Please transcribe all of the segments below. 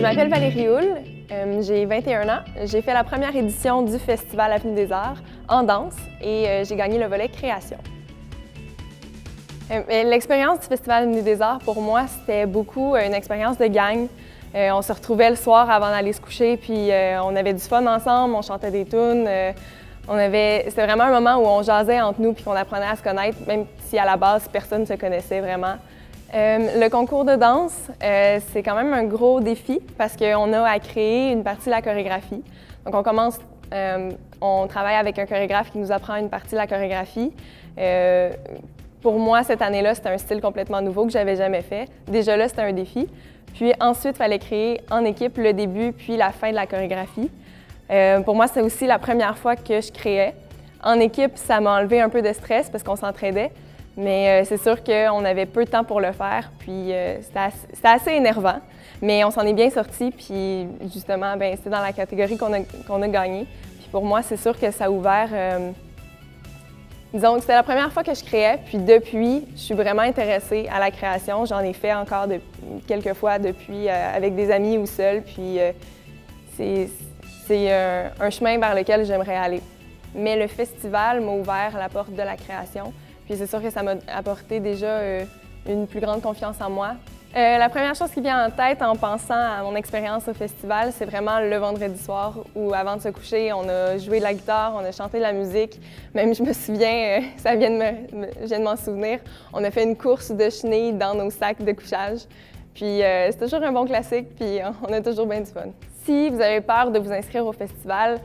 m'appelle Valérie Houle, j'ai 21 ans. J'ai fait la première édition du Festival Avenue des Arts en danse et j'ai gagné le volet création. L'expérience du Festival Avenue des Arts, pour moi, c'était beaucoup une expérience de gang. On se retrouvait le soir avant d'aller se coucher, puis on avait du fun ensemble, on chantait des tunes. C'était vraiment un moment où on jasait entre nous puis qu'on apprenait à se connaître, même si à la base, personne ne se connaissait vraiment. Le concours de danse, c'est quand même un gros défi parce qu'on a à créer une partie de la chorégraphie. Donc on travaille avec un chorégraphe qui nous apprend une partie de la chorégraphie. Pour moi, cette année-là, c'était un style complètement nouveau que j'avais jamais fait. Déjà là, c'était un défi. Puis ensuite, il fallait créer en équipe le début puis la fin de la chorégraphie. Pour moi, c'est aussi la première fois que je créais. En équipe, ça m'a enlevé un peu de stress parce qu'on s'entraidait. Mais c'est sûr qu'on avait peu de temps pour le faire, puis c'était assez énervant. Mais on s'en est bien sortis, puis justement, c'était dans la catégorie qu'on a gagné. Puis pour moi, c'est sûr que ça a ouvert... Disons que c'était la première fois que je créais, puis depuis, je suis vraiment intéressée à la création. J'en ai fait encore quelques fois depuis avec des amis ou seule, puis c'est un chemin vers lequel j'aimerais aller. Mais le festival m'a ouvert la porte de la création. Puis c'est sûr que ça m'a apporté déjà une plus grande confiance en moi. La première chose qui vient en tête en pensant à mon expérience au festival, c'est vraiment le vendredi soir où, avant de se coucher, on a joué de la guitare, on a chanté de la musique. Même, je me souviens, je viens de m'en souvenir, on a fait une course de chenilles dans nos sacs de couchage. Puis c'est toujours un bon classique, puis on a toujours bien du fun. Si vous avez peur de vous inscrire au festival,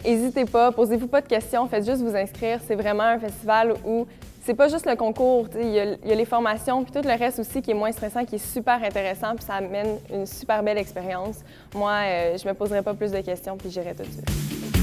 n'hésitez pas, posez-vous pas de questions, faites juste vous inscrire. C'est vraiment un festival où c'est pas juste le concours, il y a les formations, puis tout le reste aussi qui est moins stressant, qui est super intéressant, puis ça amène une super belle expérience. Moi, je me poserai pas plus de questions, puis j'irai tout de suite.